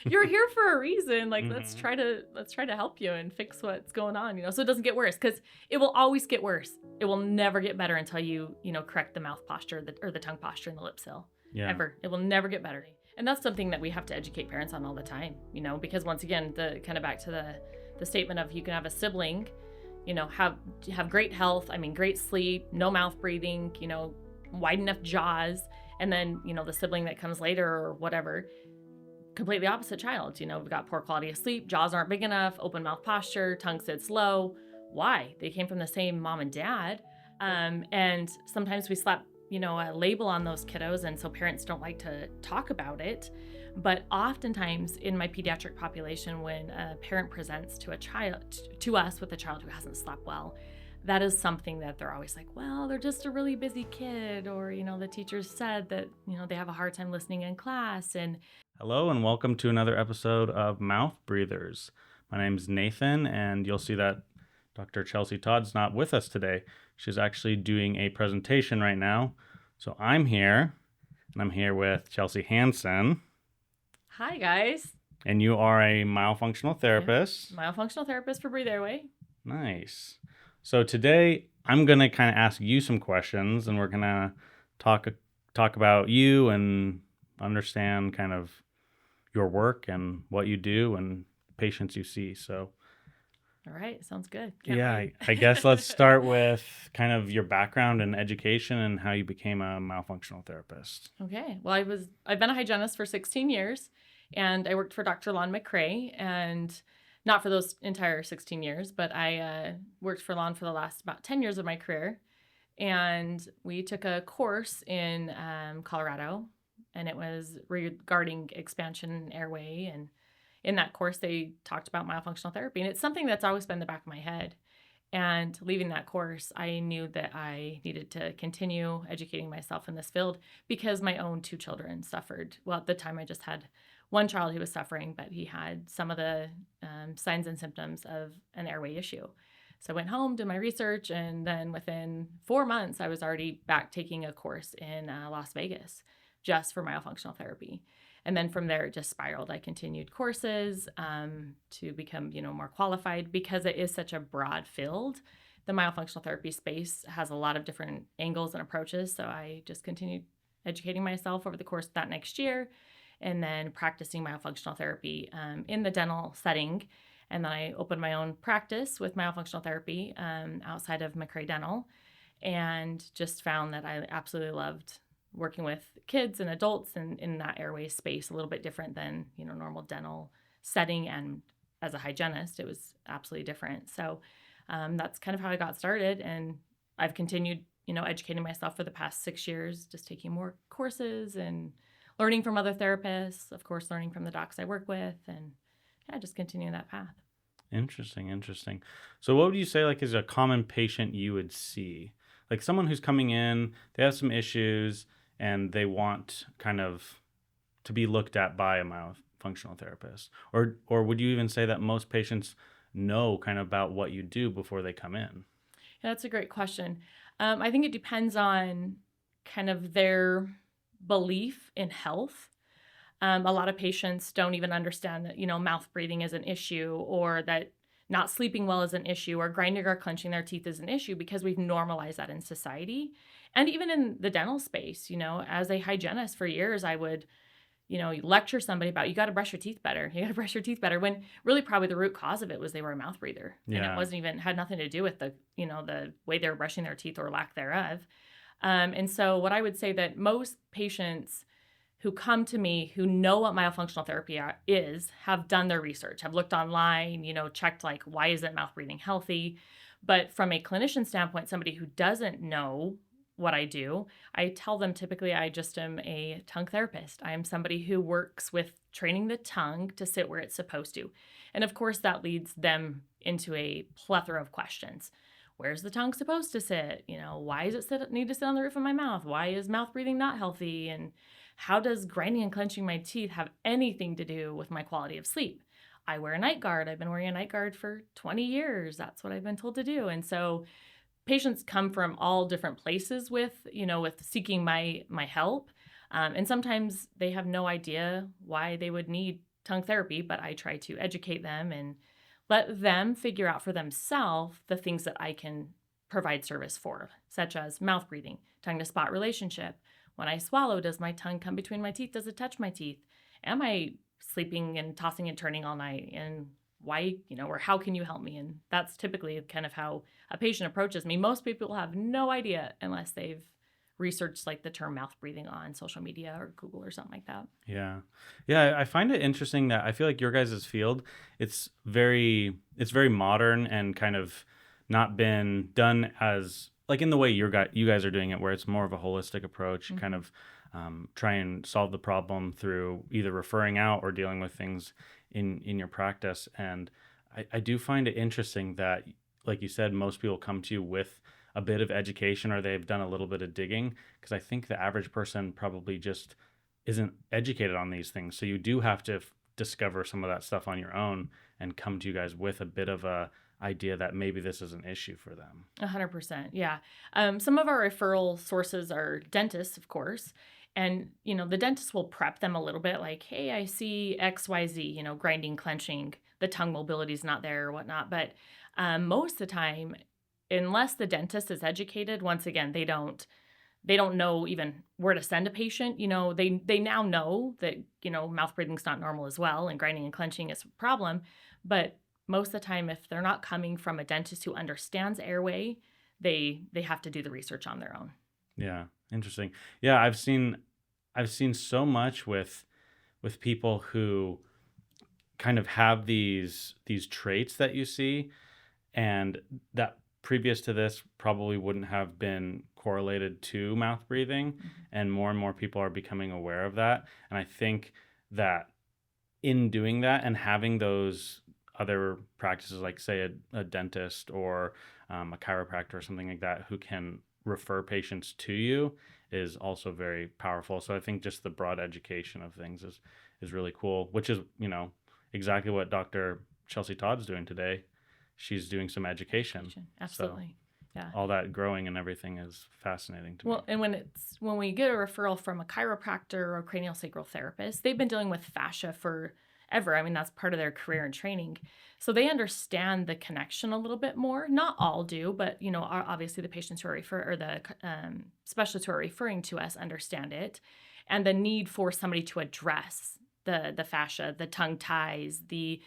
you're here for a reason. Like, let's Mm-hmm. try to help you and fix what's going on, so it doesn't get worse, because it will always get worse. It will never get better until you correct the mouth posture, or the tongue posture and the lip seal. Yeah. Ever. It will never get better. And that's something that we have to educate parents on all the time, because once again, the kind of back to the statement of, you can have a sibling, have great health, great sleep, no mouth breathing, wide enough jaws, and then, the sibling that comes later or whatever, completely opposite child. We've got poor quality of sleep, jaws aren't big enough, open mouth posture, tongue sits low. Why? They came from the same mom and dad. And sometimes we slap, a label on those kiddos, and so parents don't like to talk about it. But oftentimes in my pediatric population, when a parent presents to us with a child who hasn't slept well, that is something that they're always like, well, they're just a really busy kid, or, the teachers said that, they have a hard time listening in class. And Hello and welcome to another episode of Mouth Breathers. My name's Nathan, and you'll see that Dr. Chelsea Todd's not with us today. She's actually doing a presentation right now. So I'm here, and I'm here with Chelsea Hansen. Hi, guys. And you are a myofunctional therapist. Yeah, myofunctional therapist for Breathe Airway. Nice. So today I'm going to kind of ask you some questions, and we're going to talk about you and understand kind of your work and what you do and patients you see. So all right, sounds good. I guess let's start with kind of your background and education and how you became a myofunctional therapist. Okay. Well, I've been a hygienist for 16 years, and I worked for Dr. Lon McCrae, and not for those entire 16 years, but I worked for Lon for the last about 10 years of my career. And we took a course in Colorado, and it was regarding expansion airway. And in that course, they talked about myofunctional therapy, and it's something that's always been in the back of my head. And leaving that course, I knew that I needed to continue educating myself in this field, because my own 2 children suffered. Well, at the time, I just had one child who was suffering, but he had some of the signs and symptoms of an airway issue. So I went home, did my research, and then within 4 months, I was already back taking a course in Las Vegas just for myofunctional therapy. And then from there, it just spiraled. I continued courses to become, more qualified, because it is such a broad field. The myofunctional therapy space has a lot of different angles and approaches. So I just continued educating myself over the course of that next year, and then practicing myofunctional therapy in the dental setting. And then I opened my own practice with myofunctional therapy outside of McCrae Dental, and just found that I absolutely loved working with kids and adults in that airway space, a little bit different than, normal dental setting. And as a hygienist, it was absolutely different. So that's kind of how I got started. And I've continued, educating myself for the past 6 years, just taking more courses and learning from other therapists, of course, learning from the docs I work with, and just continuing that path. Interesting. So what would you say is a common patient you would see? Like someone who's coming in, they have some issues, and they want kind of to be looked at by a myofunctional therapist? Or would you even say that most patients know kind of about what you do before they come in? Yeah, that's a great question. I think it depends on kind of their belief in health. A lot of patients don't even understand that, mouth breathing is an issue, or that not sleeping well is an issue, or grinding or clenching their teeth is an issue, because we've normalized that in society. And even in the dental space, as a hygienist for years, I would, lecture somebody about, you got to brush your teeth better. You got to brush your teeth better, when really probably the root cause of it was they were a mouth breather. Yeah. And it wasn't even, had nothing to do with the way they were brushing their teeth or lack thereof. And so what I would say, that most patients who come to me who know what myofunctional therapy is, have done their research, have looked online, checked why isn't mouth breathing healthy? But from a clinician standpoint, somebody who doesn't know what I do, I tell them typically I just am a tongue therapist. I am somebody who works with training the tongue to sit where it's supposed to. And of course, that leads them into a plethora of questions. Where's the tongue supposed to sit? Why does it need to sit on the roof of my mouth? Why is mouth breathing not healthy? And how does grinding and clenching my teeth have anything to do with my quality of sleep? I wear a night guard. I've been wearing a night guard for 20 years. That's what I've been told to do. And so patients come from all different places with seeking my help. And sometimes they have no idea why they would need tongue therapy, but I try to educate them and let them figure out for themselves the things that I can provide service for, such as mouth breathing, tongue to spot relationship. When I swallow, does my tongue come between my teeth? Does it touch my teeth? Am I sleeping and tossing and turning all night? And why, or how can you help me? And that's typically kind of how a patient approaches me. Most people have no idea unless they've researched like the term mouth breathing on social media or Google or something like that. Yeah. Yeah, I find it interesting that I feel like your guys' field, it's very modern and kind of not been done as like in the way you guys are doing it, where it's more of a holistic approach, kind of try and solve the problem through either referring out or dealing with things in your practice. And I do find it interesting that, like you said, most people come to you with a bit of education or they've done a little bit of digging, because I think the average person probably just isn't educated on these things. So you do have to discover some of that stuff on your own and come to you guys with a bit of a idea that maybe this is an issue for them. 100%. Yeah. Some of our referral sources are dentists, of course. And, the dentist will prep them a little bit like, hey, I see XYZ, grinding, clenching, the tongue mobility is not there or whatnot. But most of the time, unless the dentist is educated, once again, they don't know even where to send a patient. They now know that, mouth breathing's not normal as well, and grinding and clenching is a problem. But most of the time, if they're not coming from a dentist who understands airway, they have to do the research on their own. Yeah, interesting. Yeah, I've seen so much with people who kind of have these traits that you see, and that previous to this probably wouldn't have been correlated to mouth breathing, and more people are becoming aware of that. And I think that in doing that and having those other practices, like say a dentist or a chiropractor or something like that, who can refer patients to you, is also very powerful. So I think just the broad education of things is really cool, which is, exactly what Dr. Chelsea Todd's doing today. She's doing some education. Absolutely. So all that growing and everything is fascinating to me. Well, and when we get a referral from a chiropractor or a craniosacral therapist, they've been dealing with fascia forever. I mean, that's part of their career and training. So they understand the connection a little bit more. Not all do, but, obviously the patients who are the specialists who are referring to us understand it, and the need for somebody to address the fascia, the tongue ties, the,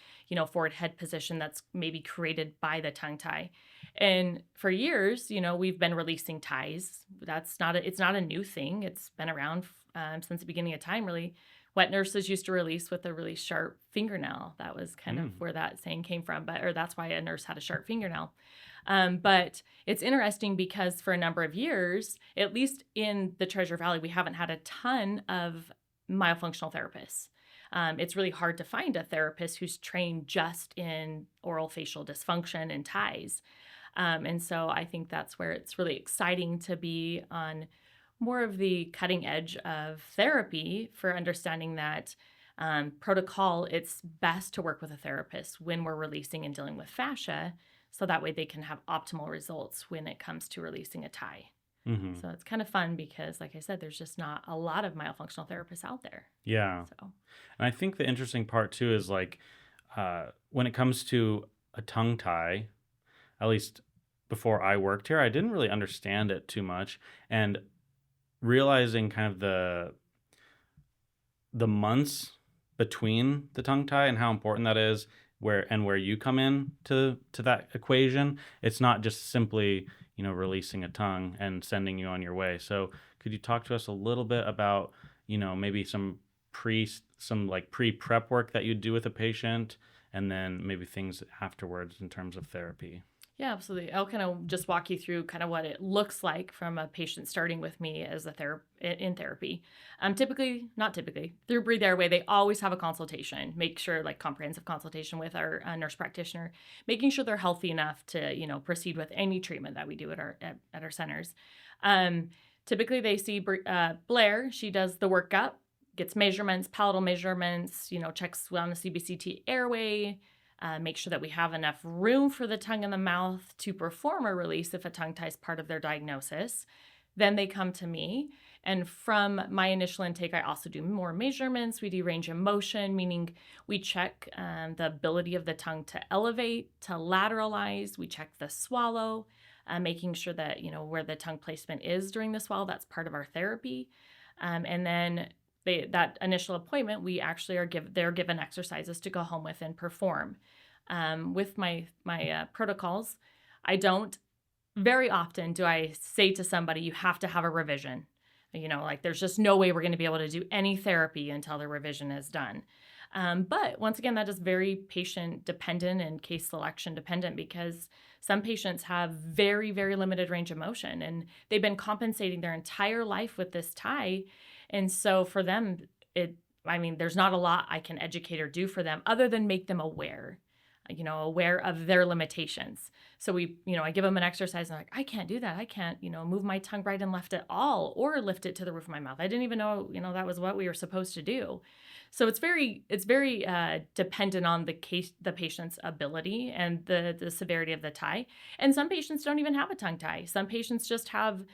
forward head position that's maybe created by the tongue tie. And for years, we've been releasing ties. It's not a new thing. It's been around since the beginning of time, really. Wet nurses used to release with a really sharp fingernail. That was kind of where that saying came from, or that's why a nurse had a sharp fingernail. But it's interesting because for a number of years, at least in the Treasure Valley, we haven't had a ton of myofunctional therapists. It's really hard to find a therapist who's trained just in oral facial dysfunction and ties. And so I think that's where it's really exciting to be on more of the cutting edge of therapy for understanding that protocol. It's best to work with a therapist when we're releasing and dealing with fascia, so that way they can have optimal results when it comes to releasing a tie. So it's kind of fun because, like I said, there's just not a lot of myofunctional therapists out there. Yeah. So. And I think the interesting part too is like when it comes to a tongue tie, at least before I worked here, I didn't really understand it too much. And realizing kind of the months between the tongue tie and how important that is, where you come in to that equation, it's not just simply releasing a tongue and sending you on your way. So could you talk to us a little bit about maybe some pre-prep work that you do with a patient, and then maybe things afterwards in terms of therapy? Yeah, absolutely. I'll kind of just walk you through kind of what it looks like from a patient starting with me as in therapy. Not typically, through Breathe Airway, they always have a consultation. Make sure, like comprehensive consultation with our nurse practitioner, making sure they're healthy enough to proceed with any treatment that we do at our centers. Typically, they see Blair. She does the workup, gets measurements, palatal measurements. Checks on the CBCT airway. Make sure that we have enough room for the tongue and the mouth to perform a release if a tongue tie is part of their diagnosis. Then they come to me, And from my initial intake, I also do more measurements. We do range of motion, meaning we check the ability of the tongue to elevate, to lateralize. We check the swallow, making sure that, where the tongue placement is during the swallow, that's part of our therapy. And then that initial appointment, we actually they're given exercises to go home with and perform. With my protocols, I don't very often do I say to somebody, you have to have a revision. Like there's just no way we're going to be able to do any therapy until the revision is done. But once again, that is very patient dependent and case selection dependent, because some patients have very, very limited range of motion and they've been compensating their entire life with this tie. And so for them, there's not a lot I can educate or do for them other than make them aware of their limitations. So I give them an exercise and they're like, I can't do that. I can't, move my tongue right and left at all or lift it to the roof of my mouth. I didn't even know, that was what we were supposed to do. So it's very dependent on the patient's ability and the severity of the tie. And some patients don't even have a tongue tie. Some patients just have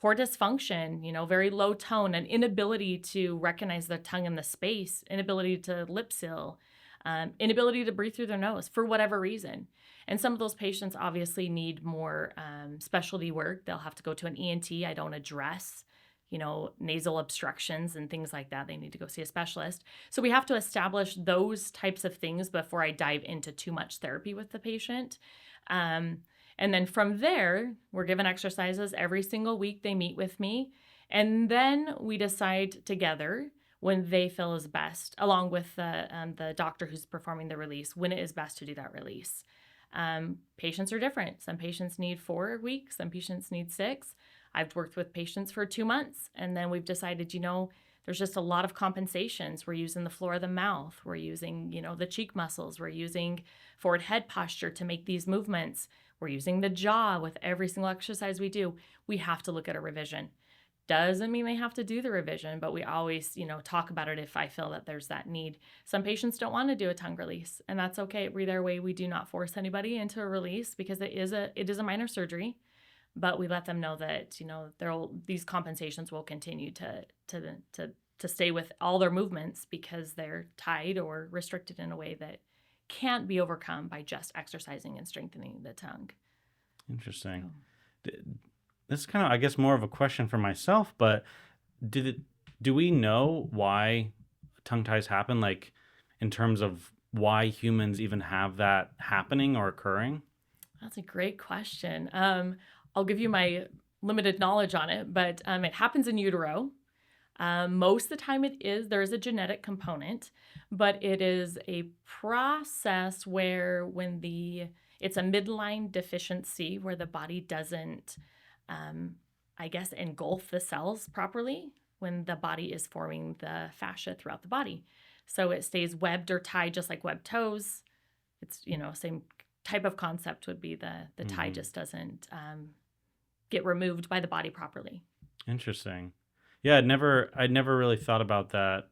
poor dysfunction, very low tone, an inability to recognize the tongue in the space, inability to lip seal, inability to breathe through their nose for whatever reason. And some of those patients obviously need more specialty work. They'll have to go to an ENT. I don't address, nasal obstructions and things like that. They need to go see a specialist. So we have to establish those types of things before I dive into too much therapy with the patient. And then from there, we're given exercises every single week. They meet with me. And then we decide together when they feel is best, along with the doctor who's performing the release, when it is best to do that release. Patients are different. Some patients need 4 weeks. Some patients need 6. I've worked with patients for 2 months, and then we've decided, there's just a lot of compensations. We're using the floor of the mouth. We're using, the cheek muscles. We're using forward head posture to make these movements. We're using the jaw with every single exercise we do. We have to look at a revision. Doesn't mean they have to do the revision, but we always, talk about it if I feel that there's that need. Some patients don't want to do a tongue release, and that's okay. At Breathe Airway, we do not force anybody into a release because it is a minor surgery, but we let them know that, these compensations will continue to stay with all their movements because they're tied or restricted in a way that can't be overcome by just exercising and strengthening the tongue. Interesting. This is kind of, I guess, more of a question for myself, but do we know why tongue ties happen? Like in terms of why humans even have that happening or occurring? That's a great question. I'll give you my limited knowledge on it, but it happens in utero. Most of the time there is a genetic component, but it is a process where it's a midline deficiency where the body doesn't engulf the cells properly when the body is forming the fascia throughout the body. So it stays webbed or tied just like webbed toes. It's, same type of concept would be the tie just doesn't get removed by the body properly. Interesting. Yeah, I'd never really thought about that.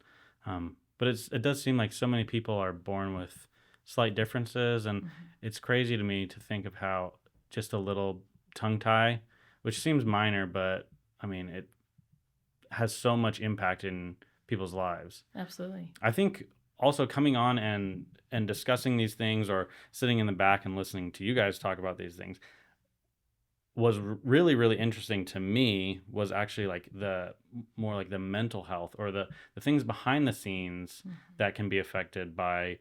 But it does seem like so many people are born with slight differences, and it's crazy to me to think of how just a little tongue tie, which seems minor, but it has so much impact in people's lives. Absolutely. I think also coming on and discussing these things or sitting in the back and listening to you guys talk about these things was really, really interesting to me. Was actually like the mental health or the things behind the scenes that can be affected by,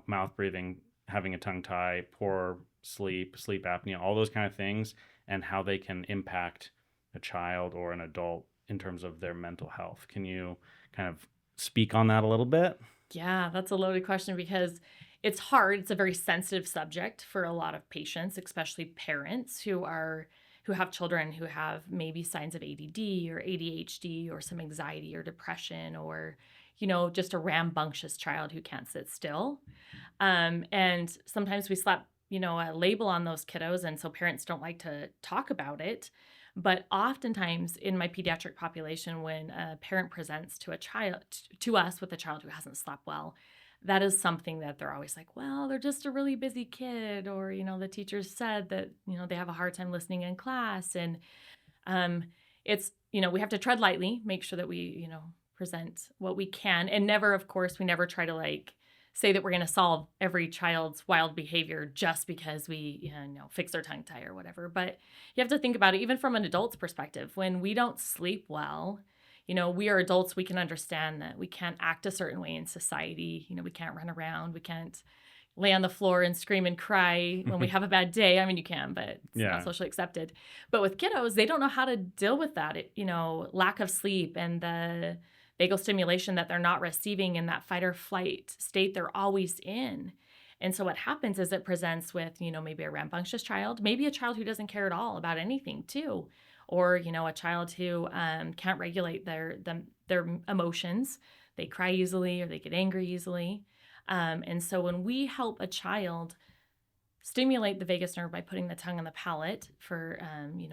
mouth breathing, having a tongue tie, poor sleep apnea, all those kind of things, and how they can impact a child or an adult in terms of their mental health. Can you kind of speak on that a little bit? Yeah, that's a loaded question because it's hard. It's a very sensitive subject for a lot of patients, especially parents who have children who have maybe signs of ADD or ADHD or some anxiety or depression or, just a rambunctious child who can't sit still. And sometimes we slap, a label on those kiddos. And so parents don't like to talk about it. But oftentimes in my pediatric population, when a parent presents to us with a child who hasn't slept well, that is something that they're always like, well, they're just a really busy kid, or, the teacher said that, they have a hard time listening in class. And it's we have to tread lightly, make sure that we, present what we can. And never, of course, we never try to like say that we're going to solve every child's wild behavior just because we, fix their tongue tie or whatever. But you have to think about it even from an adult's perspective. When we don't sleep well, we are adults, we can understand that we can't act a certain way in society. We can't run around. We can't lay on the floor and scream and cry when we have a bad day. I mean, you can, but it's not socially accepted. But with kiddos, they don't know how to deal with that, lack of sleep and the vagal stimulation that they're not receiving in that fight or flight state they're always in. And so what happens is it presents with, maybe a rambunctious child, maybe a child who doesn't care at all about anything too, or, a child who can't regulate their emotions. They cry easily or they get angry easily. And so when we help a child stimulate the vagus nerve by putting the tongue on the palate for,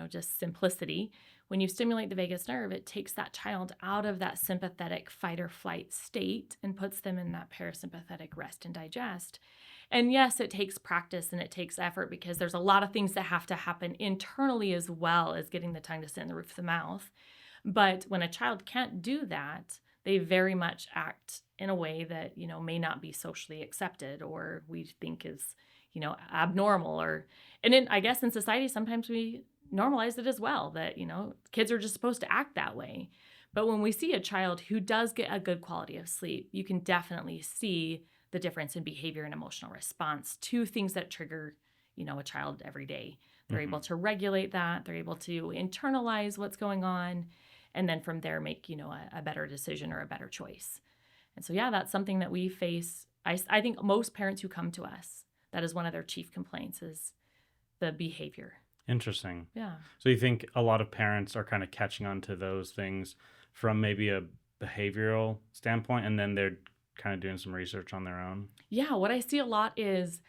just simplicity, when you stimulate the vagus nerve, it takes that child out of that sympathetic fight or flight state and puts them in that parasympathetic rest and digest. And yes, it takes practice and it takes effort because there's a lot of things that have to happen internally as well as getting the tongue to sit in the roof of the mouth. But when a child can't do that, they very much act in a way that, may not be socially accepted or we think is, abnormal I guess in society, sometimes we normalize it as well that, kids are just supposed to act that way. But when we see a child who does get a good quality of sleep, you can definitely see the difference in behavior and emotional response to things that trigger, a child every day. They're able to regulate that. They're able to internalize what's going on. And then from there, make, a better decision or a better choice. And so, yeah, that's something that we face. I think most parents who come to us, that is one of their chief complaints is the behavior. Interesting. Yeah. So you think a lot of parents are kind of catching on to those things from maybe a behavioral standpoint, and then they're kind of doing some research on their own? Yeah. What I see a lot is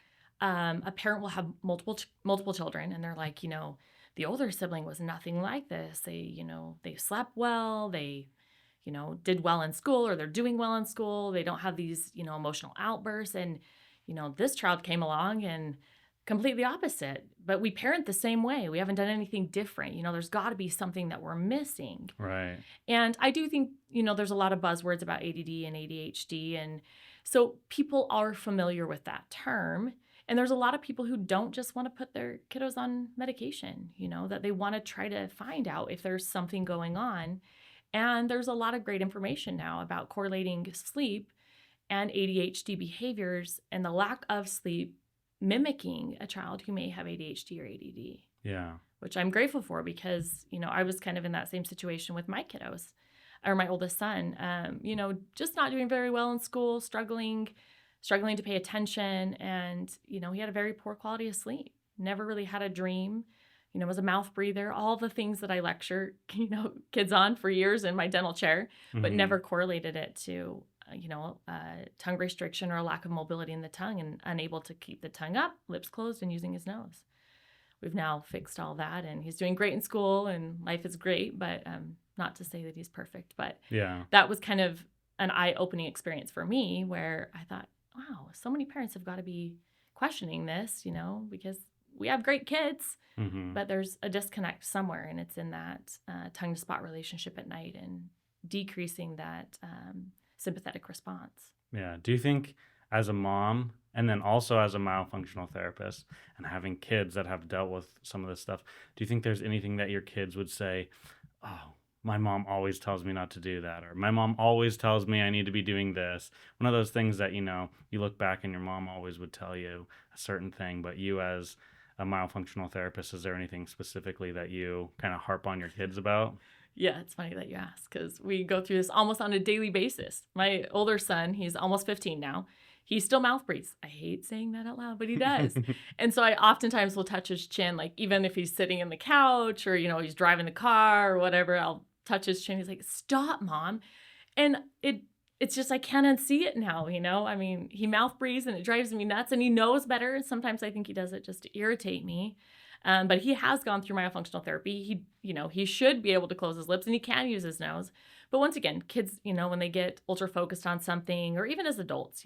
a parent will have multiple children, and they're like, the older sibling was nothing like this. They, they slept well. They, did well in school, or they're doing well in school. They don't have these, emotional outbursts. And, this child came along and completely opposite, but we parent the same way. We haven't done anything different. There's got to be something that we're missing. Right. And I do think, there's a lot of buzzwords about ADD and ADHD. And so people are familiar with that term. And there's a lot of people who don't just want to put their kiddos on medication, that they want to try to find out if there's something going on. And there's a lot of great information now about correlating sleep and ADHD behaviors and the lack of sleep mimicking a child who may have ADHD or ADD. Yeah. Which I'm grateful for because, I was kind of in that same situation with my kiddos or my oldest son, just not doing very well in school, struggling to pay attention. And, he had a very poor quality of sleep, never really had a dream, was a mouth breather, all the things that I lecture, kids on for years in my dental chair, but never correlated it to tongue restriction or a lack of mobility in the tongue and unable to keep the tongue up, lips closed, and using his nose. We've now fixed all that, and he's doing great in school, and life is great, but not to say that he's perfect. But yeah, that was kind of an eye-opening experience for me where I thought, wow, so many parents have got to be questioning this, because we have great kids, but there's a disconnect somewhere, and it's in that tongue-to-spot relationship at night and decreasing that sympathetic response. Yeah. Do you think as a mom and then also as a myofunctional therapist and having kids that have dealt with some of this stuff, do you think there's anything that your kids would say, oh, my mom always tells me not to do that, or my mom always tells me I need to be doing this? One of those things that, you look back and your mom always would tell you a certain thing, but you as a myofunctional therapist, is there anything specifically that you kind of harp on your kids about? Yeah, it's funny that you ask because we go through this almost on a daily basis. My older son, he's almost 15 now. He still mouth breathes. I hate saying that out loud, but he does. And so I oftentimes will touch his chin, like even if he's sitting in the couch or, he's driving the car or whatever, I'll touch his chin. He's like, stop, Mom. And it's just, I can't unsee it now, I mean, he mouth breathes and it drives me nuts and he knows better. And sometimes I think he does it just to irritate me. But he has gone through myofunctional therapy. He should be able to close his lips and he can use his nose. But once again, kids, when they get ultra focused on something, or even as adults,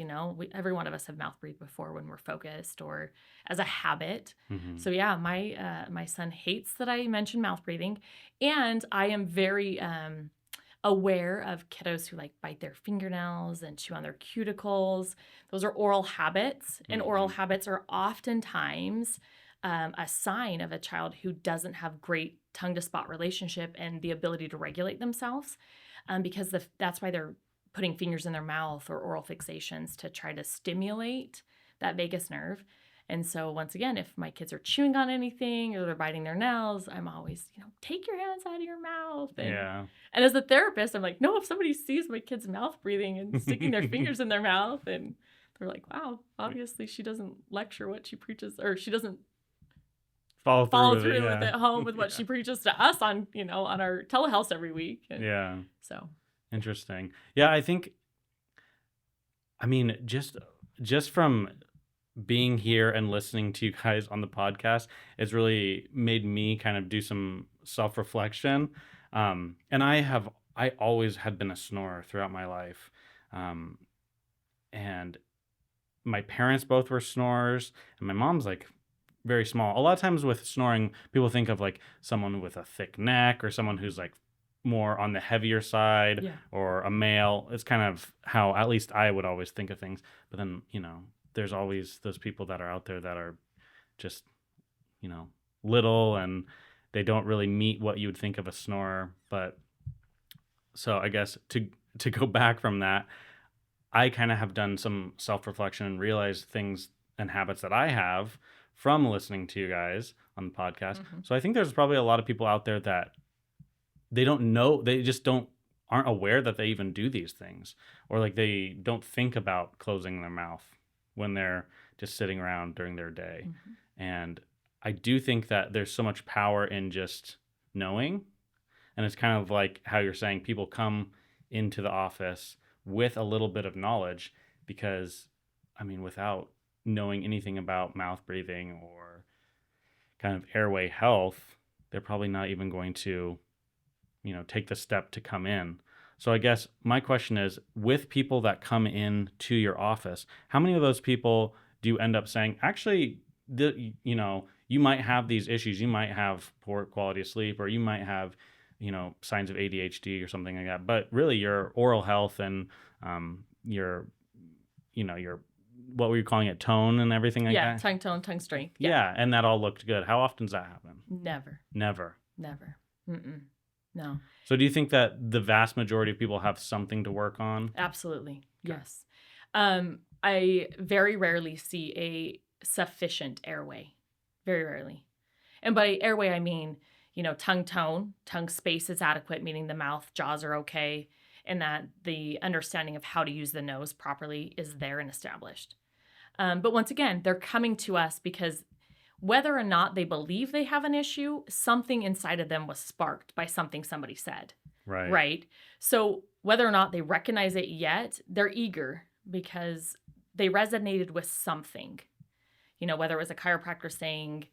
every one of us have mouth breathed before when we're focused or as a habit. Mm-hmm. So yeah, my son hates that I mention mouth breathing, and I am very aware of kiddos who like bite their fingernails and chew on their cuticles. Those are oral habits, and oral habits are oftentimes a sign of a child who doesn't have great tongue to spot relationship and the ability to regulate themselves, because that's why they're putting fingers in their mouth or oral fixations to try to stimulate that vagus nerve. And so once again, if my kids are chewing on anything or they're biting their nails, I'm always, take your hands out of your mouth. And as a therapist, I'm like, no, if somebody sees my kid's mouth breathing and sticking their fingers in their mouth, and they're like, wow, obviously she doesn't lecture what she preaches, or she doesn't follow through with it home with what she preaches to us on, on our telehealth every week. And so interesting. Yeah, I mean, just from being here and listening to you guys on the podcast, it's really made me kind of do some self-reflection. And I always had been a snorer throughout my life. And my parents both were snorers, and my mom's like very small. A lot of times with snoring, people think of like someone with a thick neck or someone who's like more on the heavier side, or a male. It's kind of how at least I would always think of things. But then, there's always those people that are out there that are just, little, and they don't really meet what you would think of a snorer. But so I guess to go back from that, I kind of have done some self-reflection and realized things and habits that I have from listening to you guys on the podcast. So I think there's probably a lot of people out there that they don't know, they just aren't aware that they even do these things, or like they don't think about closing their mouth when they're just sitting around during their day. And I do think that there's so much power in just knowing. And it's kind of like how you're saying people come into the office with a little bit of knowledge, because, I mean, without knowing anything about mouth breathing or kind of airway health, they're probably not even going to, take the step to come in. So I guess my question is, with people that come in to your office, how many of those people do you end up saying, actually, you might have these issues, you might have poor quality of sleep, or you might have, signs of ADHD or something like that, but really your oral health and your what were you calling it, tone and everything like that? Yeah, tongue tone, tongue strength. Yeah, and that all looked good. How often does that happen? Never. Mm-mm. No. So do you think that the vast majority of people have something to work on? Absolutely. Okay. Yes. I very rarely see a sufficient airway. Very rarely. And by airway, I mean, tongue tone, tongue space is adequate, meaning the mouth, jaws are okay, and that the understanding of how to use the nose properly is there and established. But once again, they're coming to us because whether or not they believe they have an issue, something inside of them was sparked by something somebody said. Right? So whether or not they recognize it yet, they're eager because they resonated with something. Whether it was a chiropractor saying,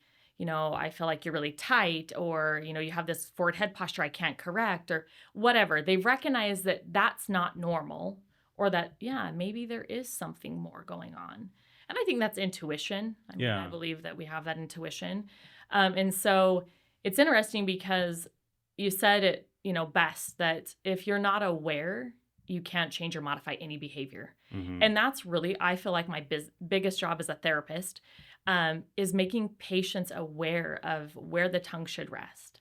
I feel like you're really tight, or, you have this forward head posture I can't correct, or whatever. They recognize that that's not normal, or that, maybe there is something more going on. And I think that's intuition. I believe that we have that intuition. And so it's interesting because you said it, best, that if you're not aware, you can't change or modify any behavior. And that's really, I feel like my biggest job as a therapist is making patients aware of where the tongue should rest,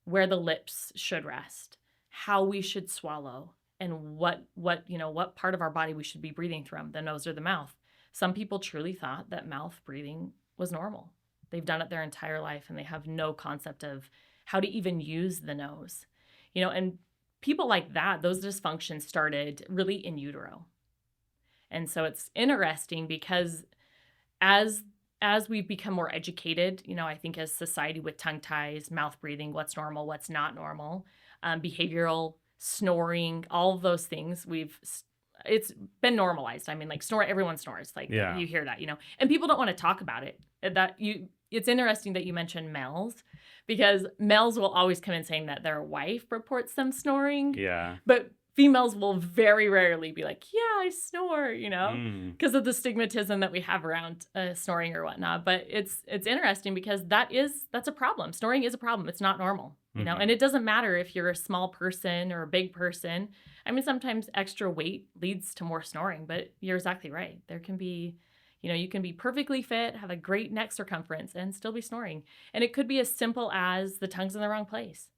where the lips should rest, how we should swallow, and what part of our body we should be breathing from, the nose or the mouth. Some people truly thought that mouth breathing was normal. They've done it their entire life and they have no concept of how to even use the nose. And people like that, those dysfunctions started really in utero. And so it's interesting because as we've become more educated, I think as society, with tongue ties, mouth breathing, what's normal, what's not normal, behavioral, snoring, all of those things, we've it's been normalized. I mean, like everyone snores. Like Yeah. you hear that, and people don't want to talk about it. It's interesting that you mentioned males, because males will always come in saying that their wife reports them snoring, Yeah. but females will very rarely be like, yeah, I snore, Mm. because of the stigmatism that we have around snoring or whatnot. But it's interesting because that's a problem. Snoring is a problem. It's not normal, Mhm. and it doesn't matter if you're a small person or a big person. I mean, sometimes extra weight leads to more snoring, but you're exactly right. There can be, you can be perfectly fit, have a great neck circumference, and still be snoring. And it could be as simple as the tongue's in the wrong place.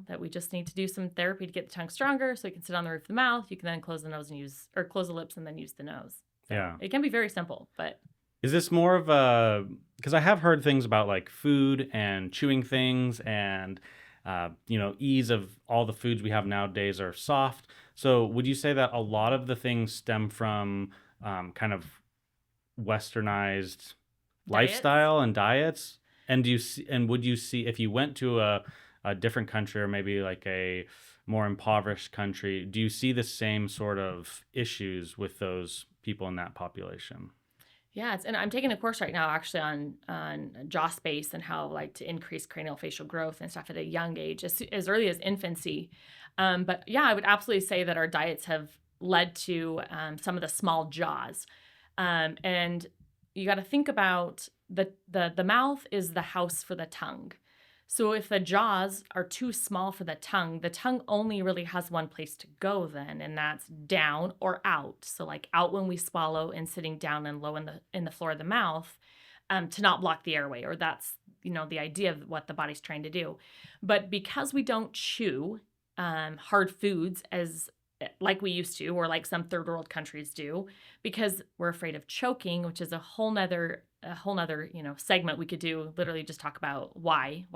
That we just need to do some therapy to get the tongue stronger so you can sit on the roof of the mouth. You can then close the nose or close the lips and then use the nose. So Yeah. it can be very simple, but. Is this more of a, because I have heard things about like food and chewing things and, ease of all the foods we have nowadays are soft. So would you say that a lot of the things stem from kind of westernized lifestyle and diets? And would you see if you went to a different country or maybe like a more impoverished country, do you see the same sort of issues with those people in that population? Yeah, and I'm taking a course right now actually on jaw space and how like to increase cranial facial growth and stuff at a young age, as early as infancy. But yeah, I would absolutely say that our diets have led to some of the small jaws, and you got to think about the mouth is the house for the tongue. So if the jaws are too small for the tongue only really has one place to go then, and that's down or out. So like out when we swallow and sitting down and low in the floor of the mouth, to not block the airway, or that's the idea of what the body's trying to do. But because we don't chew hard foods as like we used to, or like some third world countries do, because we're afraid of choking, which is a whole nother segment we could do, literally just talk about why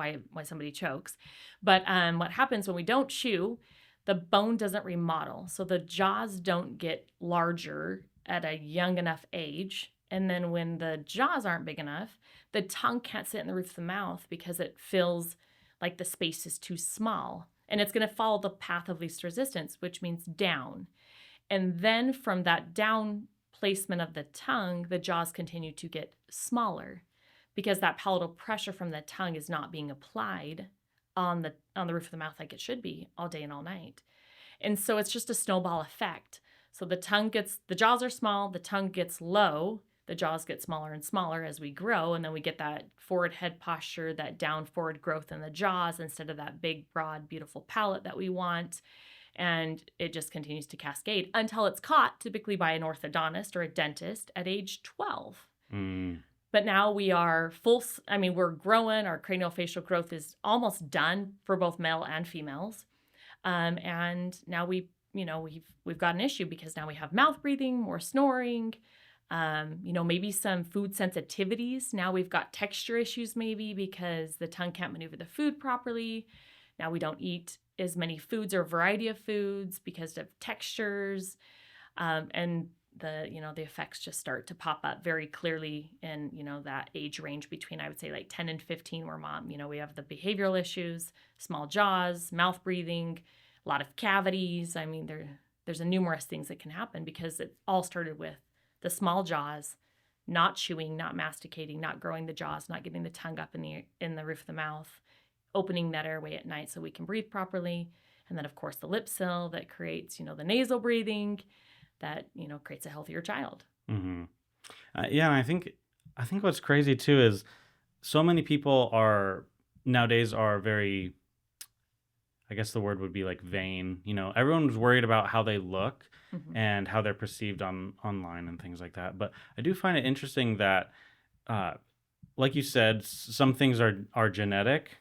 somebody chokes. But what happens when we don't chew, the bone doesn't remodel, so the jaws don't get larger at a young enough age. And then when the jaws aren't big enough, the tongue can't sit in the roof of the mouth because it feels like the space is too small, and it's going to follow the path of least resistance, which means down. And then from that down placement of the tongue, the jaws continue to get smaller because that palatal pressure from the tongue is not being applied on the roof of the mouth like it should be all day and all night. And so it's just a snowball effect. So the jaws are small, the tongue gets low, the jaws get smaller and smaller as we grow, and then we get that forward head posture, that down forward growth in the jaws instead of that big, broad, beautiful palate that we want. And it just continues to cascade until it's caught, typically by an orthodontist or a dentist at age 12. Mm. But now we're growing. Our craniofacial growth is almost done for both male and females. And now we've got an issue because now we have mouth breathing, more snoring, maybe some food sensitivities. Now we've got texture issues maybe because the tongue can't maneuver the food properly. Now we don't eat as many foods or variety of foods because of textures. And the effects just start to pop up very clearly in, that age range between, I would say, like 10 and 15, where we have the behavioral issues, small jaws, mouth breathing, a lot of cavities. I mean, there's a numerous things that can happen because it all started with the small jaws, not chewing, not masticating, not growing the jaws, not getting the tongue up in the roof of the mouth, opening that airway at night so we can breathe properly. And then, of course, the lip seal that creates, the nasal breathing that, creates a healthier child. Mm-hmm. Yeah, and I think what's crazy too is so many people nowadays are very, I guess the word would be like vain. Everyone's worried about how they look and how they're perceived online and things like that. But I do find it interesting that, like you said, some things are genetic,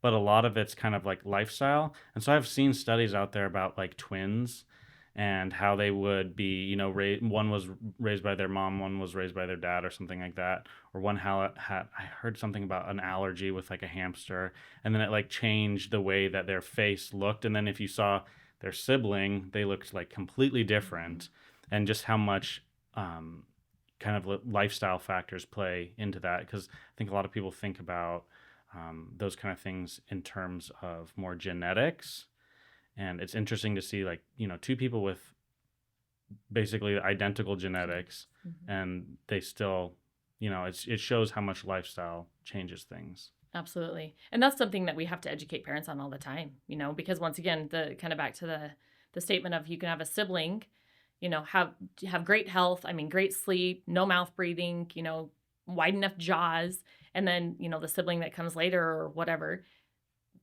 but a lot of it's kind of like lifestyle. And so I've seen studies out there about like twins and how they would be, one was raised by their mom, one was raised by their dad or something like that. Or one had, I heard something about an allergy with like a hamster, and then it like changed the way that their face looked. And then if you saw their sibling, they looked like completely different, and just how much kind of lifestyle factors play into that. Because I think a lot of people think about those kind of things in terms of more genetics. And it's interesting to see, like, two people with basically identical genetics, Mhm. and they still, it shows how much lifestyle changes things. Absolutely. And that's something that we have to educate parents on all the time, because once again, the kind of back to the statement of you can have a sibling, have great health, I mean great sleep, no mouth breathing, wide enough jaws, and then, the sibling that comes later or whatever,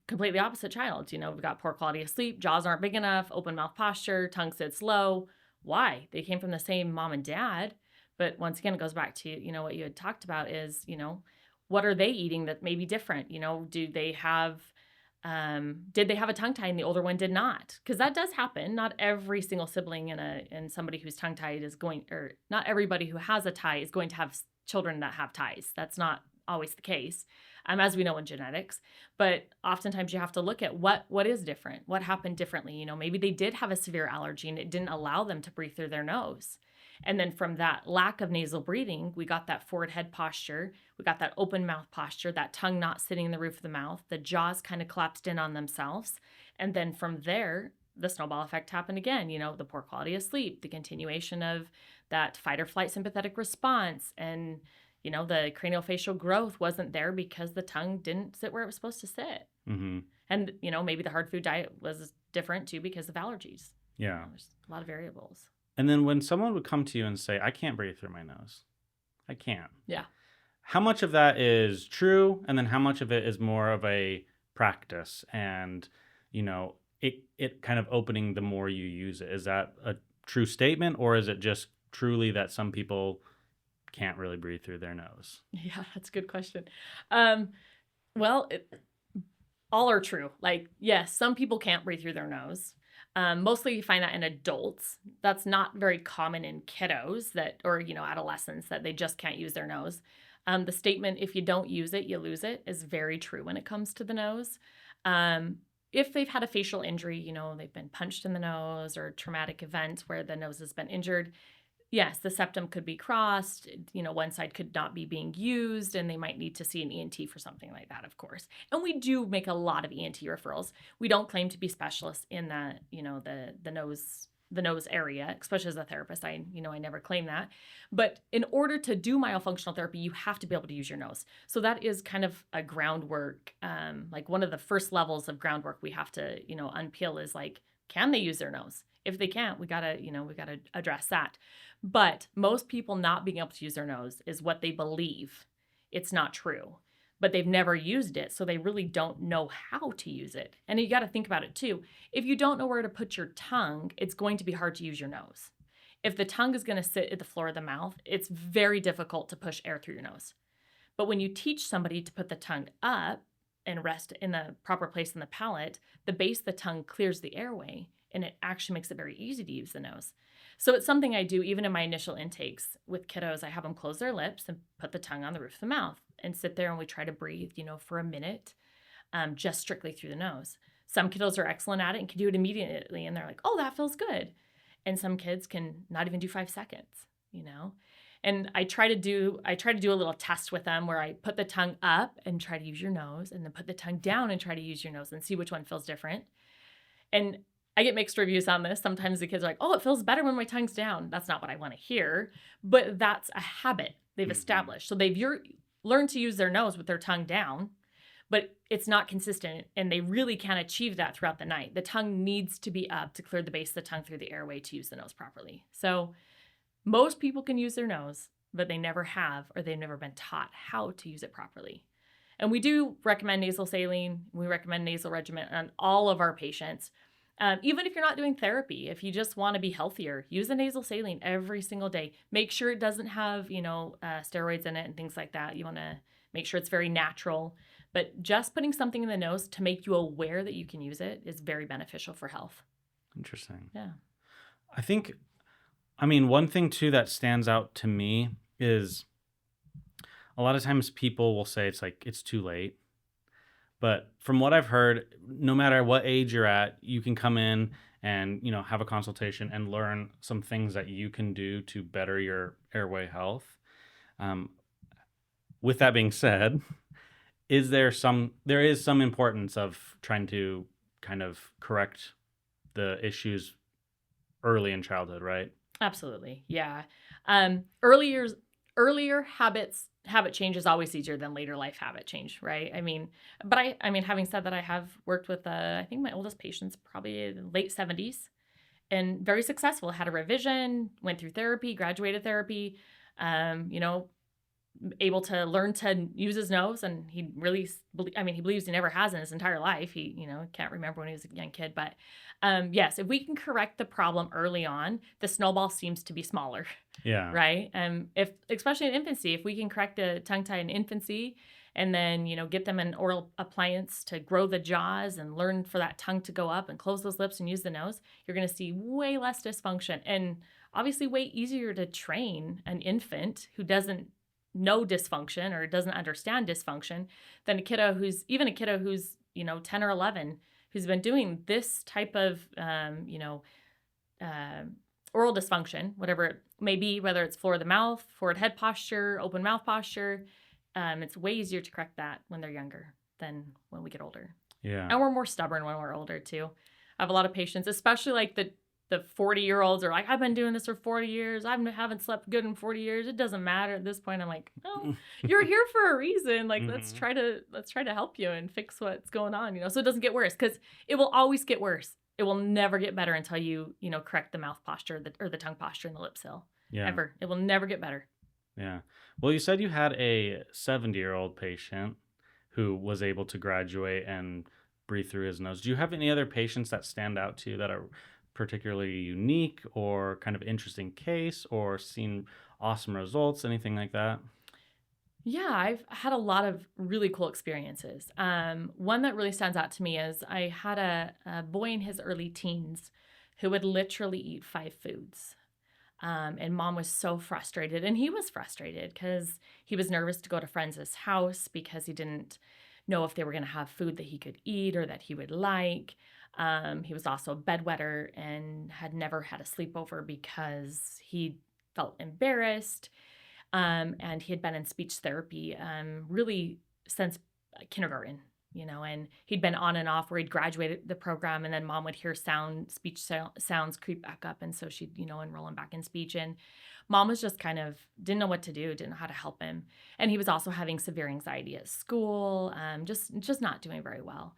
completely opposite child. We've got poor quality of sleep, jaws aren't big enough, open mouth posture, tongue sits low. Why? They came from the same mom and dad. But once again, it goes back to, what you had talked about is, what are they eating that may be different? Did they have a tongue tie and the older one did not? Because that does happen. Not every single sibling in somebody who's tongue tied is going, or not everybody who has a tie is going to have children that have ties. That's not always the case, as we know in genetics. But oftentimes you have to look at what is different, what happened differently. Maybe they did have a severe allergy and it didn't allow them to breathe through their nose. And then from that lack of nasal breathing, we got that forward head posture, we got that open mouth posture, that tongue not sitting in the roof of the mouth, the jaws kind of collapsed in on themselves. And then from there, the snowball effect happened again, the poor quality of sleep, the continuation of that fight or flight sympathetic response, and the craniofacial growth wasn't there because the tongue didn't sit where it was supposed to sit. Mm-hmm. And, maybe the hard food diet was different too because of allergies. Yeah. There's a lot of variables. And then when someone would come to you and say, I can't breathe through my nose, I can't. Yeah. How much of that is true? And then how much of it is more of a practice and, it kind of opening the more you use it? Is that a true statement, or is it just truly that some people can't really breathe through their nose? Yeah, that's a good question. Well, all are true. Like, yes, some people can't breathe through their nose. Mostly you find that in adults. That's not very common in kiddos or adolescents, that they just can't use their nose. The statement, if you don't use it, you lose it, is very true when it comes to the nose. If they've had a facial injury, they've been punched in the nose or traumatic event where the nose has been injured, yes, the septum could be crossed, one side could not be being used, and they might need to see an ENT for something like that, of course. And we do make a lot of ENT referrals. We don't claim to be specialists in the nose area, especially as a therapist. I never claim that. But in order to do myofunctional therapy, you have to be able to use your nose. So that is kind of a groundwork, like one of the first levels of groundwork we have to, unpeel is like, can they use their nose? If they can't, we gotta address that. But most people not being able to use their nose is what they believe. It's not true. But they've never used it, so they really don't know how to use it. And you got to think about it too. If you don't know where to put your tongue, it's going to be hard to use your nose. If the tongue is going to sit at the floor of the mouth, it's very difficult to push air through your nose. But when you teach somebody to put the tongue up and rest in the proper place in the palate, the base of the tongue clears the airway, and it actually makes it very easy to use the nose. So it's something I do even in my initial intakes with kiddos. I have them close their lips and put the tongue on the roof of the mouth and sit there, and we try to breathe, for a minute, just strictly through the nose. Some kiddos are excellent at it and can do it immediately, and they're like, oh, that feels good. And some kids can not even do 5 seconds, And I try to do a little test with them where I put the tongue up and try to use your nose, and then put the tongue down and try to use your nose, and see which one feels different. And I get mixed reviews on this. Sometimes the kids are like, oh, it feels better when my tongue's down. That's not what I want to hear, but that's a habit they've established. So they've learned to use their nose with their tongue down, but it's not consistent, and they really can't achieve that throughout the night. The tongue needs to be up to clear the base of the tongue through the airway to use the nose properly. So most people can use their nose, but they never have, or they've never been taught how to use it properly. And we do recommend nasal saline. We recommend nasal regimen on all of our patients. Even if you're not doing therapy, if you just want to be healthier, use a nasal saline every single day. Make sure it doesn't have, steroids in it and things like that. You want to make sure it's very natural. But just putting something in the nose to make you aware that you can use it is very beneficial for health. Interesting. Yeah. One thing too that stands out to me is a lot of times people will say it's too late. But from what I've heard, no matter what age you're at, you can come in and, have a consultation and learn some things that you can do to better your airway health. With that being said, there is some importance of trying to kind of correct the issues early in childhood, right? Absolutely. Yeah. Early years, earlier habit change is always easier than later life habit change, right? I mean, having said that, I have worked with, I think my oldest patient's probably in late 70s and very successful, had a revision, went through therapy, graduated therapy, you know, able to learn to use his nose, and he really, I mean, he believes he never has in his entire life. He, can't remember when he was a young kid, but yes, if we can correct the problem early on, the snowball seems to be smaller, Yeah. right? If especially in infancy, if we can correct the tongue tie in infancy, and then get them an oral appliance to grow the jaws and learn for that tongue to go up and close those lips and use the nose, you're going to see way less dysfunction, and obviously way easier to train an infant who doesn't know dysfunction or doesn't understand dysfunction than a kiddo who's 10 or 11, who's been doing this type of uh, oral dysfunction, whatever it may be, whether it's floor of the mouth, forward head posture, open mouth posture. It's way easier to correct that when they're younger than when we get older. Yeah. And we're more stubborn when we're older too. I have a lot of patients, especially like the 40-year-olds are like, I've been doing this for 40 years. I haven't slept good in 40 years. It doesn't matter at this point. I'm like, oh, you're here for a reason. Like, let's try to help you and fix what's going on, so it doesn't get worse, because it will always get worse. It will never get better until you correct the mouth posture or the tongue posture and the lip seal. Yeah. Ever. It will never get better. Yeah. Well, you said you had a 70-year-old patient who was able to graduate and breathe through his nose. Do you have any other patients that stand out to you that are particularly unique or kind of interesting case or seen awesome results, anything like that? Yeah, I've had a lot of really cool experiences. One that really stands out to me is I had a boy in his early teens who would literally eat 5 foods. And mom was so frustrated, and he was frustrated because he was nervous to go to friends' house because he didn't know if they were going to have food that he could eat or that he would like. He was also a bedwetter and had never had a sleepover because he felt embarrassed. And he had been in speech therapy really since kindergarten, and he'd been on and off where he'd graduated the program, and then mom would hear sounds creep back up. And so she'd, enroll him back in speech. And mom was just kind of didn't know what to do, didn't know how to help him. And he was also having severe anxiety at school, just not doing very well.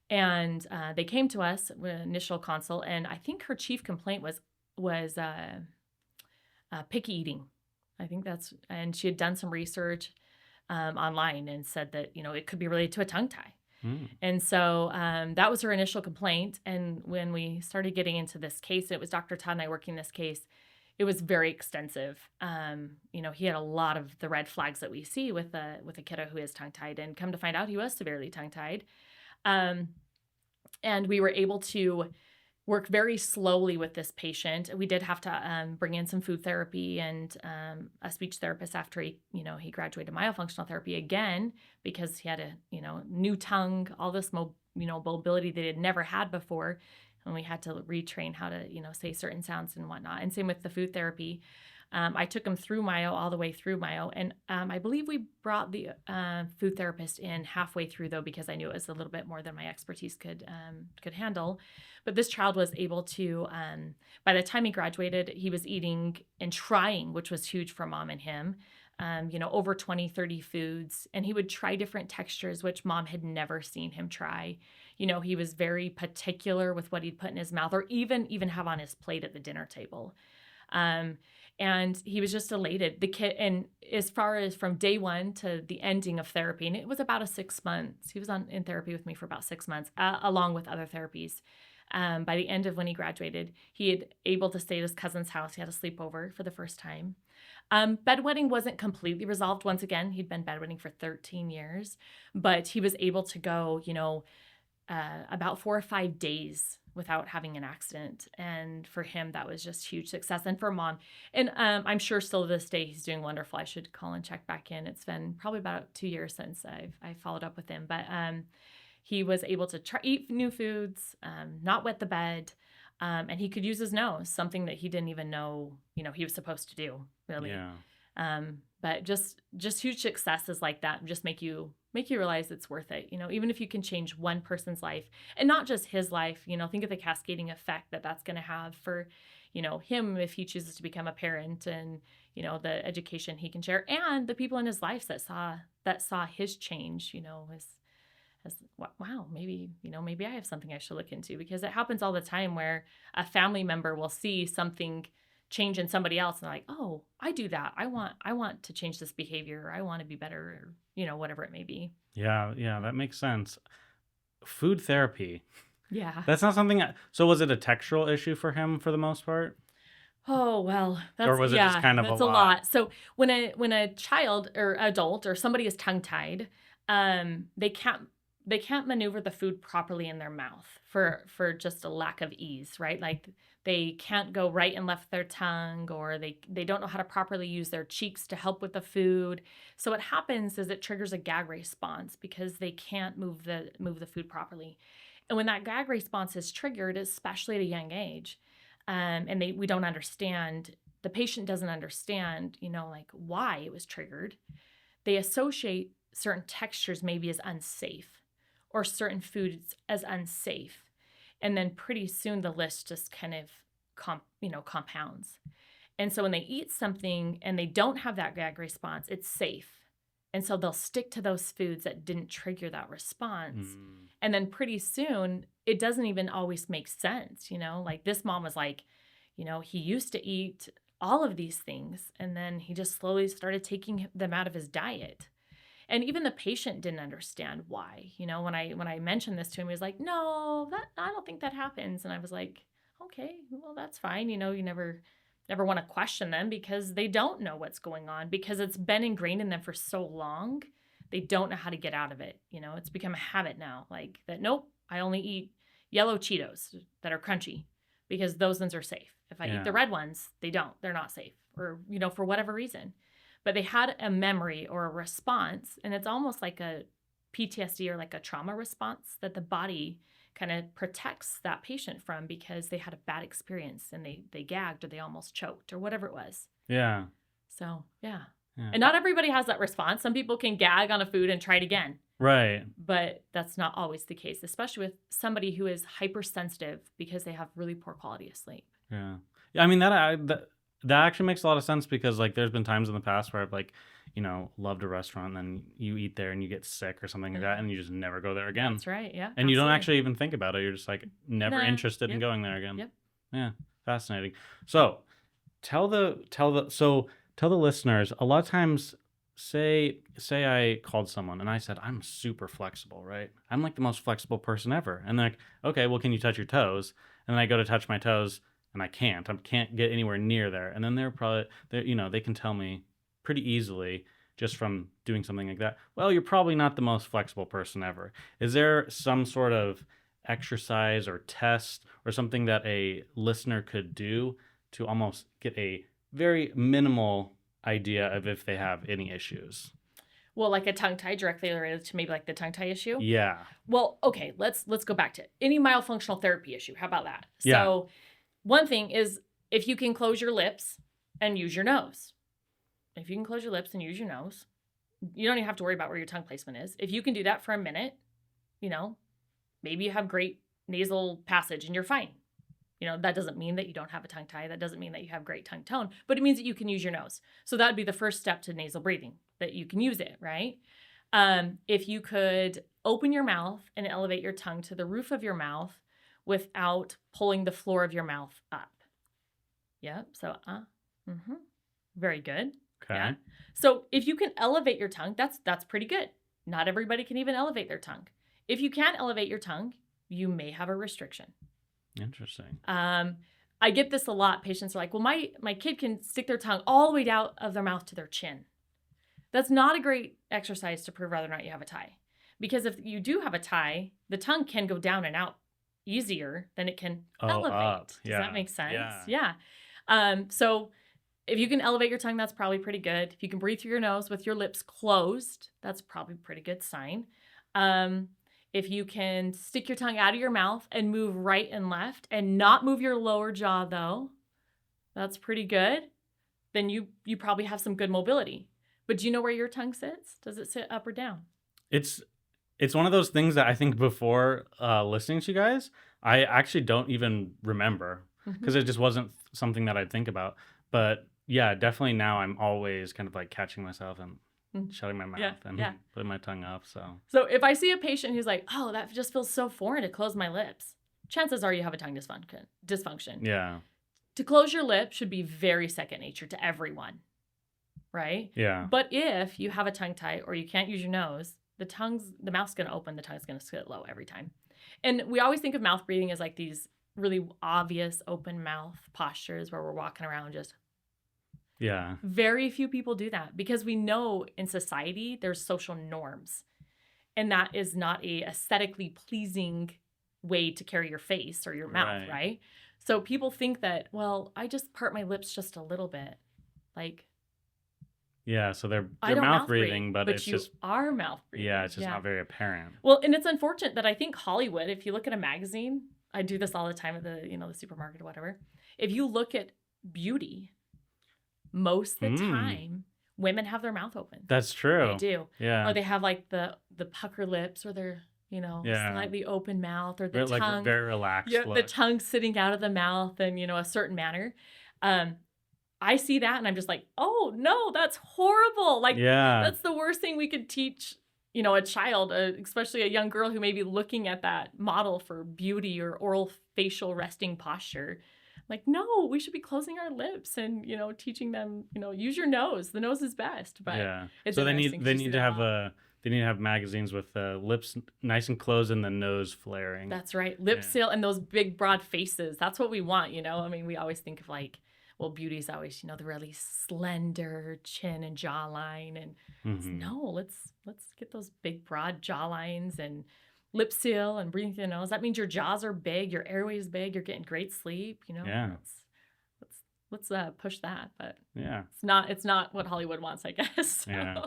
And they came to us with initial consult, and I think her chief complaint was picky eating. I think and she had done some research online and said that, it could be related to a tongue tie. And so that was her initial complaint. And when we started getting into this case, it was Dr. Todd and I working this case. It was very extensive. He had a lot of the red flags that we see with a kiddo who is tongue tied, and come to find out he was severely tongue tied. And we were able to work very slowly with this patient. We did have to bring in some food therapy and a speech therapist after he graduated myofunctional therapy again, because he had a, new tongue, all this, mobility that he had never had before. And we had to retrain how to, say certain sounds and whatnot. And same with the food therapy. I took him through Myo, all the way through Myo. And I believe we brought the food therapist in halfway through, though, because I knew it was a little bit more than my expertise could handle. But this child was able to, by the time he graduated, he was eating and trying, which was huge for mom and him, over 20, 30 foods. And he would try different textures, which mom had never seen him try. He was very particular with what he'd put in his mouth, or even have on his plate at the dinner table. And he was just elated. The kid, and as far as from day one to the ending of therapy, and it was about 6 months. He was in therapy with me for about 6 months, along with other therapies. By the end of when he graduated, he had able to stay at his cousin's house. He had a sleepover for the first time. Bedwetting wasn't completely resolved. Once again, he'd been bedwetting for 13 years, but he was able to go, about 4 or 5 days without having an accident. And for him, that was just huge success. And for mom, and I'm sure still to this day, he's doing wonderful. I should call and check back in. It's been probably about 2 years since I followed up with him, but he was able to eat new foods, not wet the bed, and he could use his nose, something that he didn't even know, he was supposed to do, really. Yeah. But just huge successes like that just make you realize it's worth it. Even if you can change one person's life, and not just his life, think of the cascading effect that's going to have for, him if he chooses to become a parent, and the education he can share, and the people in his life that saw his change, as wow, maybe I have something I should look into, because it happens all the time where a family member will see something change in somebody else and they're like, oh, I do that. I want to change this behavior. Or I want to be better, or whatever it may be. Yeah, that makes sense. Food therapy. Yeah. That's not something. So was it a textural issue for him for the most part? Oh, well, Or was it just kind of that's a a lot? lot. So when a child or adult or somebody is tongue-tied, they can't maneuver the food properly in their mouth for just a lack of ease, right? Like they can't go right and left their tongue, or they don't know how to properly use their cheeks to help with the food. So what happens is it triggers a gag response because they can't move the food properly. And when that gag response is triggered, especially at a young age, and we don't understand, the patient doesn't understand, like why it was triggered. They associate certain textures maybe as unsafe, or certain foods as unsafe. And then pretty soon the list just kind of compounds. And so when they eat something and they don't have that gag response, it's safe. And so they'll stick to those foods that didn't trigger that response. And then pretty soon, it doesn't even always make sense, Like this mom was like, he used to eat all of these things, and then he just slowly started taking them out of his diet. And even the patient didn't understand why. When I mentioned this to him, he was like, no, I don't think that happens. And I was like, okay, well, that's fine. You never want to question them because they don't know what's going on, because it's been ingrained in them for so long. They don't know how to get out of it. It's become a habit now, like that. Nope, I only eat yellow Cheetos that are crunchy because those ones are safe. If I eat the red ones, they're not safe, or, for whatever reason. But they had a memory or a response, and it's almost like a PTSD or like a trauma response that the body kind of protects that patient from, because they had a bad experience and they gagged or they almost choked or whatever it was. Yeah. So, yeah. And not everybody has that response. Some people can gag on a food and try it again. Right. But that's not always the case, especially with somebody who is hypersensitive because they have really poor quality of sleep. Yeah. I mean, that actually makes a lot of sense, because like there's been times in the past where I've like, loved a restaurant, and then you eat there and you get sick or something like that, and you just never go there again. That's right. Yeah. And you don't actually even think about it. You're just like never interested in going there again. Yep. Yeah. Fascinating. So tell the listeners, a lot of times, say I called someone and I said, I'm super flexible, right? I'm like the most flexible person ever. And they're like, okay, well, can you touch your toes? And then I go to touch my toes and I can't get anywhere near there. And then they can tell me pretty easily, just from doing something like that, well, you're probably not the most flexible person ever. Is there some sort of exercise or test or something that a listener could do to almost get a very minimal idea of if they have any issues? Well, like a tongue tie directly related to maybe like the tongue tie issue? Yeah. Well, okay, let's go back to any myofunctional therapy issue. How about that? Yeah. So one thing is, if you can close your lips and use your nose. If you can close your lips and use your nose, you don't even have to worry about where your tongue placement is. If you can do that for a minute, maybe you have great nasal passage and you're fine. That doesn't mean that you don't have a tongue tie. That doesn't mean that you have great tongue tone, but it means that you can use your nose. So that would be the first step to nasal breathing, that you can use it, right? If you could open your mouth and elevate your tongue to the roof of your mouth without pulling the floor of your mouth up. Yep. So, very good. Okay. Yeah. So if you can elevate your tongue, that's pretty good. Not everybody can even elevate their tongue. If you can elevate your tongue, you may have a restriction. Interesting. I get this a lot. Patients are like, well, my kid can stick their tongue all the way out of their mouth to their chin. That's not a great exercise to prove whether or not you have a tie. Because if you do have a tie, the tongue can go down and out easier than it can elevate. Up. Does that make sense? Yeah. So if you can elevate your tongue, that's probably pretty good. If you can breathe through your nose with your lips closed, that's probably a pretty good sign. If you can stick your tongue out of your mouth and move right and left and not move your lower jaw, though, that's pretty good. Then you probably have some good mobility. But do you know where your tongue sits? Does it sit up or down? It's one of those things that I think before listening to you guys, I actually don't even remember, because it just wasn't something that I'd think about. But yeah, definitely now I'm always kind of like catching myself and Mm. shutting my mouth Yeah, and yeah. putting my tongue up. So So if I see a patient who's like, oh, that just feels so foreign to close my lips, chances are you have a tongue dysfunction. yeah, To close your lip should be very second nature to everyone, right? yeah, But if you have a tongue tie or you can't use your nose, the mouth's going to open, the tongue's going to sit low every time. And we always think of mouth breathing as like these really obvious open mouth postures where we're walking around just. yeah, Very few people do that because we know in society there's social norms, and that is not a aesthetically pleasing way to carry your face or your mouth, right? So people think that, well, I just part my lips just a little bit. Like, yeah. So they're I don't mouth breathe, breathing, but it's you just are mouth breathing. yeah, it's just not very apparent. Well, and it's unfortunate that I think Hollywood, if you look at a magazine, I do this all the time at the supermarket or whatever. If you look at beauty, most of the time, women have their mouth open. That's true. They do. Yeah. Or they have like the pucker lips, or they're slightly open mouth, or the tongue, like very relaxed. Yeah, look. the tongue sitting out of the mouth in a certain manner. I see that and I'm just like, oh no, that's horrible. Like, that's the worst thing we could teach a child, especially a young girl who may be looking at that model for beauty or oral facial resting posture. Like, no, we should be closing our lips and, teaching them, use your nose. The nose is best. But it's so they need to have magazines with lips nice and closed and the nose flaring. That's right. Lip seal and those big broad faces. That's what we want, I mean, we always think of like, well, beauty's always, the really slender chin and jawline. And no, let's get those big broad jawlines and lip seal and breathing through the nose. That means your jaws are big, your airway is big, you're getting great sleep. Let's push that. But it's not what Hollywood wants, I guess. So. Yeah.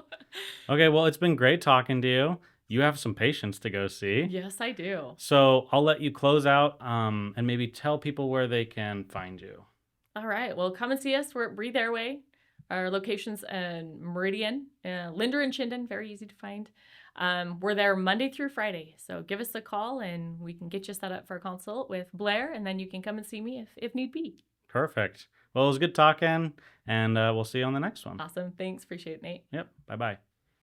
Okay, well, it's been great talking to you. You have some patients to go see. Yes, I do. So I'll let you close out and maybe tell people where they can find you. All right. Well, come and see us. We're at Breathe Airway. Our location's in Meridian, Linder and Chinden, very easy to find. We're there Monday through Friday. So give us a call and we can get you set up for a consult with Blair, and then you can come and see me if need be. Perfect. Well, it was good talking, and we'll see you on the next one. Awesome. Thanks. Appreciate it, Nate. Yep. Bye-bye.